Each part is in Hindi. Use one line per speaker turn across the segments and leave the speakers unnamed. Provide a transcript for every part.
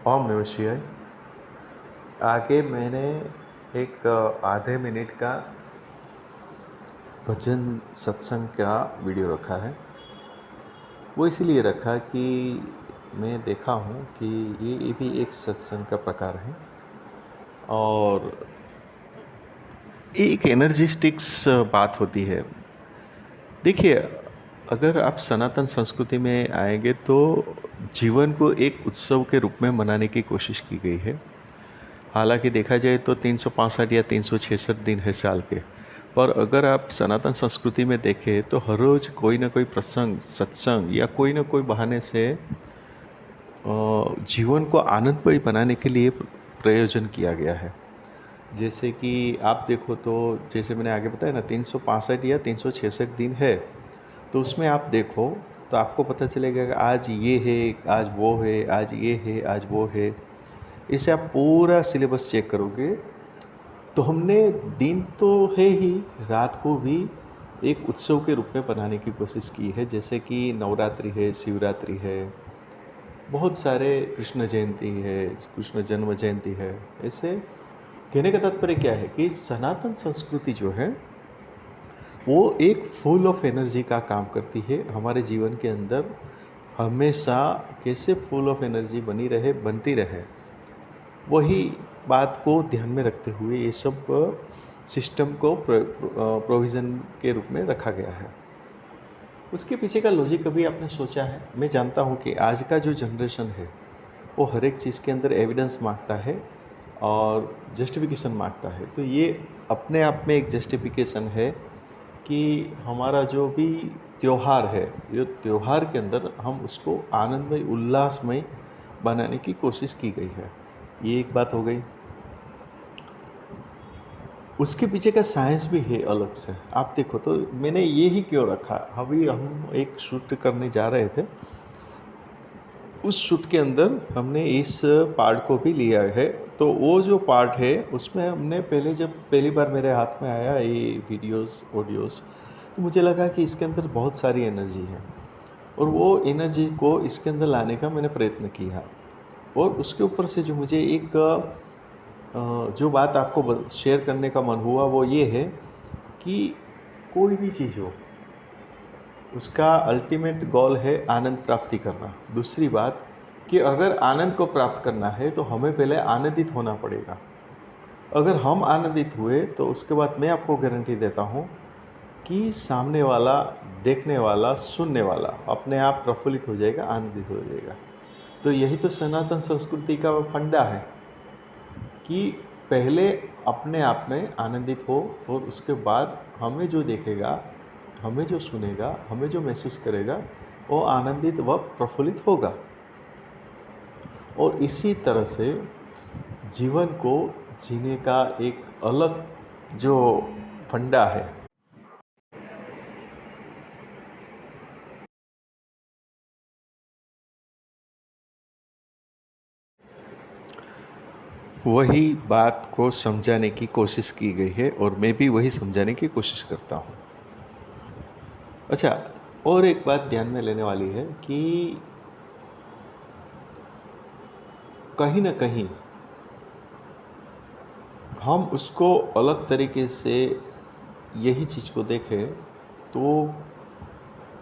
ओम नमः शिवाय। आगे मैंने एक आधे मिनट का भजन सत्संग का वीडियो रखा है। वो इसीलिए रखा कि मैं देखा हूँ कि ये भी एक सत्संग का प्रकार है और एक एनर्जिस्टिक्स बात होती है। देखिए, अगर आप सनातन संस्कृति में आएंगे तो जीवन को एक उत्सव के रूप में मनाने की कोशिश की गई है। हालांकि देखा जाए तो 365 या 366 दिन है साल के, पर अगर आप सनातन संस्कृति में देखें तो हर रोज़ कोई ना कोई प्रसंग, सत्संग या कोई ना कोई बहाने से जीवन को आनंदमय बनाने के लिए प्रयोजन किया गया है। जैसे कि आप देखो तो जैसे मैंने आगे बताया ना 365 या 366 दिन है, तो उसमें आप देखो तो आपको पता चलेगा कि आज ये है, आज वो है, आज ये है, आज वो है। इसे आप पूरा सिलेबस चेक करोगे तो हमने दिन तो है ही, रात को भी एक उत्सव के रूप में बनाने की कोशिश की है। जैसे कि नवरात्रि है, शिवरात्रि है, बहुत सारे कृष्ण जयंती है, कृष्ण जन्म जयंती है। ऐसे कहने का तात्पर्य क्या है कि सनातन संस्कृति जो है वो एक फुल ऑफ एनर्जी का काम करती है। हमारे जीवन के अंदर हमेशा कैसे फुल ऑफ एनर्जी बनी रहे, बनती रहे, वही बात को ध्यान में रखते हुए ये सब सिस्टम को प्रोविज़न के रूप में रखा गया है। उसके पीछे का लॉजिक कभी आपने सोचा है? मैं जानता हूँ कि आज का जो जनरेशन है वो हर एक चीज़ के अंदर एविडेंस मांगता है और जस्टिफिकेशन मांगता है। तो ये अपने आप में एक जस्टिफिकेशन है कि हमारा जो भी त्यौहार है, ये त्यौहार के अंदर हम उसको आनंदमय, उल्लासमय बनाने की कोशिश की गई है। ये एक बात हो गई। उसके पीछे का साइंस भी है अलग से। आप देखो तो मैंने ये ही क्यों रखा, अभी हम एक शूट करने जा रहे थे, उस शूट के अंदर हमने इस पार्ट को भी लिया है। तो वो जो पार्ट है उसमें हमने जब पहली बार मेरे हाथ में आया ये वीडियोस ऑडियोस, तो मुझे लगा कि इसके अंदर बहुत सारी एनर्जी है और वो एनर्जी को इसके अंदर लाने का मैंने प्रयत्न किया। और उसके ऊपर से जो मुझे एक जो बात आपको शेयर करने का मन हुआ वो ये है कि कोई भी चीज़ हो, उसका अल्टीमेट गोल है आनंद प्राप्ति करना। दूसरी बात कि अगर आनंद को प्राप्त करना है तो हमें पहले आनंदित होना पड़ेगा। अगर हम आनंदित हुए तो उसके बाद मैं आपको गारंटी देता हूँ कि सामने वाला, देखने वाला, सुनने वाला अपने आप प्रफुल्लित हो जाएगा, आनंदित हो जाएगा। तो यही तो सनातन संस्कृति का फंडा है कि पहले अपने आप में आनंदित हो और उसके बाद हमें जो देखेगा, हमें जो सुनेगा, हमें जो महसूस करेगा, वो आनंदित व प्रफुल्लित होगा। और इसी तरह से जीवन को जीने का एक अलग जो फंडा है, वही बात को समझाने की कोशिश की गई है और मैं भी वही समझाने की कोशिश करता हूँ। अच्छा, और एक बात ध्यान में लेने वाली है कि कहीं ना कहीं हम उसको अलग तरीके से यही चीज़ को देखें तो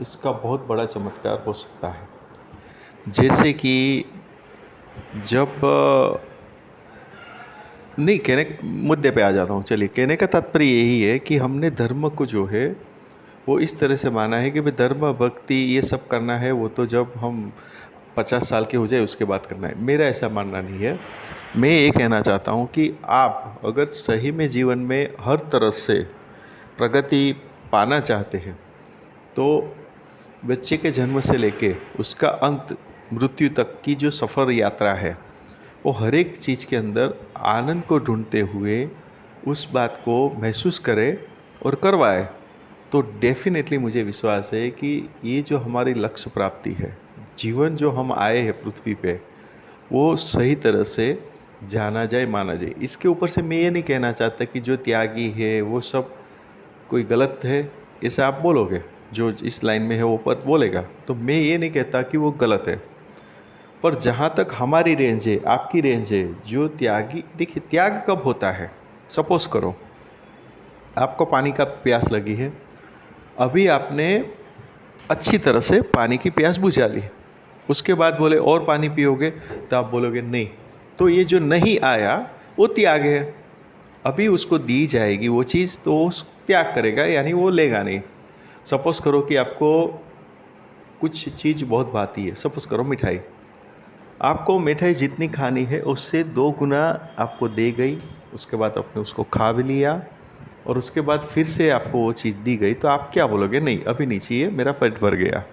इसका बहुत बड़ा चमत्कार हो सकता है। जैसे कि जब नहीं, कहने मुद्दे पे आ जाता हूँ। चलिए, कहने का तात्पर्य यही है कि हमने धर्म को जो है वो इस तरह से माना है कि भाई धर्म, भक्ति ये सब करना है वो तो जब हम 50 साल के हो जाए उसके बाद करना है। मेरा ऐसा मानना नहीं है। मैं ये कहना चाहता हूँ कि आप अगर सही में जीवन में हर तरह से प्रगति पाना चाहते हैं तो बच्चे के जन्म से लेके उसका अंत, मृत्यु तक की जो सफ़र यात्रा है, वो हर एक चीज़ के अंदर आनंद को ढूंढते हुए उस बात को महसूस करे और करवाए, तो डेफिनेटली मुझे विश्वास है कि ये जो हमारी लक्ष्य प्राप्ति है, जीवन जो हम आए हैं पृथ्वी पे, वो सही तरह से जाना जाए, माना जाए। इसके ऊपर से मैं ये नहीं कहना चाहता कि जो त्यागी है वो सब कोई गलत है, ऐसा आप बोलोगे, जो इस लाइन में है वो पद बोलेगा, तो मैं ये नहीं कहता कि वो गलत है। पर जहाँ तक हमारी रेंज है, आपकी रेंज है, जो त्यागी, देखिए त्याग कब होता है। सपोज़ करो आपको पानी का प्यास लगी है, अभी आपने अच्छी तरह से पानी की प्यास बुझा ली, उसके बाद बोले और पानी पियोगे, तो आप बोलोगे नहीं, तो ये जो नहीं आया वो त्याग है। अभी उसको दी जाएगी वो चीज़ तो उस त्याग करेगा, यानी वो लेगा नहीं। सपोज़ करो कि आपको कुछ चीज़ बहुत भाती है, सपोज़ करो मिठाई, आपको मिठाई जितनी खानी है उससे 2 गुना आपको दे गई, उसके बाद आपने उसको खा भी लिया और उसके बाद फिर से आपको वो चीज़ दी गई, तो आप क्या बोलोगे, नहीं अभी नहीं चाहिए, मेरा पेट भर गया।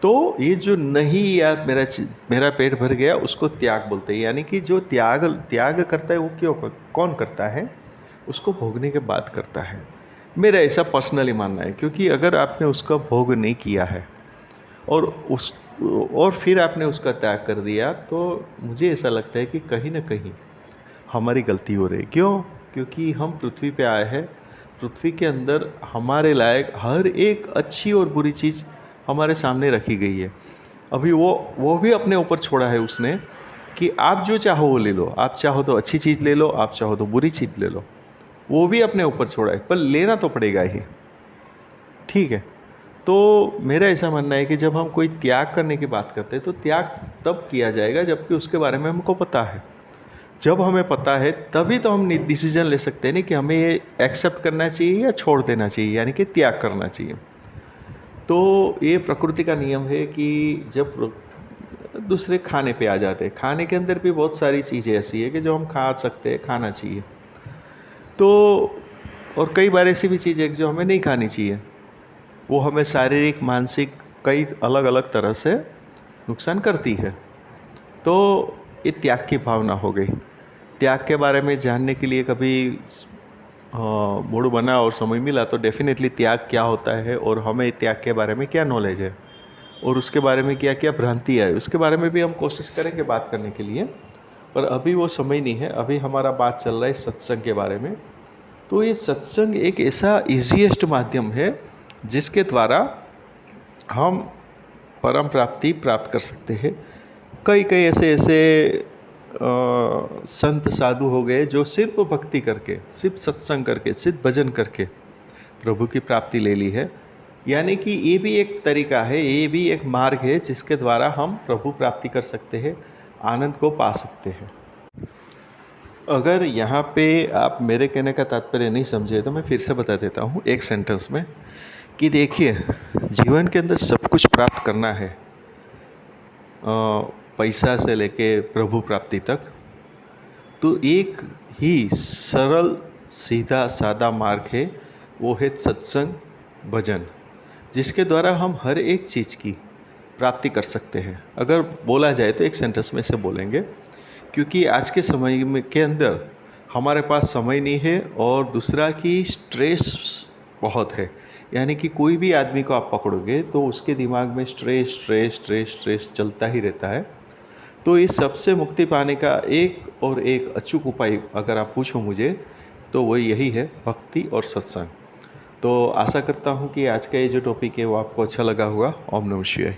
तो ये जो नहीं या मेरा पेट भर गया, उसको त्याग बोलते हैं। यानी कि जो त्याग करता है वो कौन करता है, उसको भोगने के बाद करता है। मेरा ऐसा पर्सनली मानना है, क्योंकि अगर आपने उसका भोग नहीं किया है और फिर आपने उसका त्याग कर दिया, तो मुझे ऐसा लगता है कि कहीं ना कहीं हमारी गलती हो रही है। क्यों? क्योंकि हम पृथ्वी पे आए हैं, पृथ्वी के अंदर हमारे लायक हर एक अच्छी और बुरी चीज़ हमारे सामने रखी गई है। अभी वो भी अपने ऊपर छोड़ा है उसने कि आप जो चाहो वो ले लो, आप चाहो तो अच्छी चीज़ ले लो, आप चाहो तो बुरी चीज़ ले लो, वो भी अपने ऊपर छोड़ा है, पर लेना तो पड़ेगा ही। ठीक है, तो मेरा ऐसा मानना है कि जब हम कोई त्याग करने की बात करते हैं तो त्याग तब किया जाएगा जबकि उसके बारे में हमको पता है। जब हमें पता है तभी तो हम डिसीजन ले सकते हैं नहीं कि हमें ये एक्सेप्ट करना चाहिए या छोड़ देना चाहिए, यानी कि त्याग करना चाहिए। तो ये प्रकृति का नियम है कि जब दूसरे खाने पे आ जाते हैं, खाने के अंदर भी बहुत सारी चीज़ें ऐसी है कि जो हम खा सकते हैं, खाना चाहिए। तो और कई बार ऐसी भी चीज़ें जो हमें नहीं खानी चाहिए, वो हमें शारीरिक मानसिक कई अलग अलग तरह से नुकसान करती है। तो ये त्याग की भावना हो गई। त्याग के बारे में जानने के लिए कभी मूड बना और समय मिला तो डेफिनेटली त्याग क्या होता है और हमें त्याग के बारे में क्या नॉलेज है और उसके बारे में क्या क्या भ्रांति है, उसके बारे में भी हम कोशिश करेंगे बात करने के लिए, पर अभी वो समय नहीं है। अभी हमारा बात चल रहा है सत्संग के बारे में। तो ये सत्संग एक ऐसा ईजीएस्ट माध्यम है जिसके द्वारा हम परम प्राप्ति प्राप्त कर सकते हैं। कई ऐसे संत साधु हो गए जो सिर्फ भक्ति करके, सिर्फ सत्संग करके, सिर्फ भजन करके प्रभु की प्राप्ति ले ली है। यानी कि ये भी एक तरीका है, ये भी एक मार्ग है जिसके द्वारा हम प्रभु प्राप्ति कर सकते हैं, आनंद को पा सकते हैं। अगर यहाँ पे आप मेरे कहने का तात्पर्य नहीं समझे तो मैं फिर से बता देता हूँ एक सेंटेंस में कि देखिए, जीवन के अंदर सब कुछ प्राप्त करना है, पैसा से लेके प्रभु प्राप्ति तक, तो एक ही सरल सीधा सादा मार्ग है, वो है सत्संग भजन, जिसके द्वारा हम हर एक चीज़ की प्राप्ति कर सकते हैं। अगर बोला जाए तो एक सेंटेंस में से बोलेंगे, क्योंकि आज के समय में के अंदर हमारे पास समय नहीं है और दूसरा की स्ट्रेस बहुत है। यानी कि कोई भी आदमी को आप पकड़ोगे तो उसके दिमाग में स्ट्रेस चलता ही रहता है। तो इस सबसे मुक्ति पाने का एक अचूक उपाय अगर आप पूछो मुझे तो वो यही है, भक्ति और सत्संग। तो आशा करता हूँ कि आज का ये जो टॉपिक है वो आपको अच्छा लगा होगा। ओम नमः शिवाय।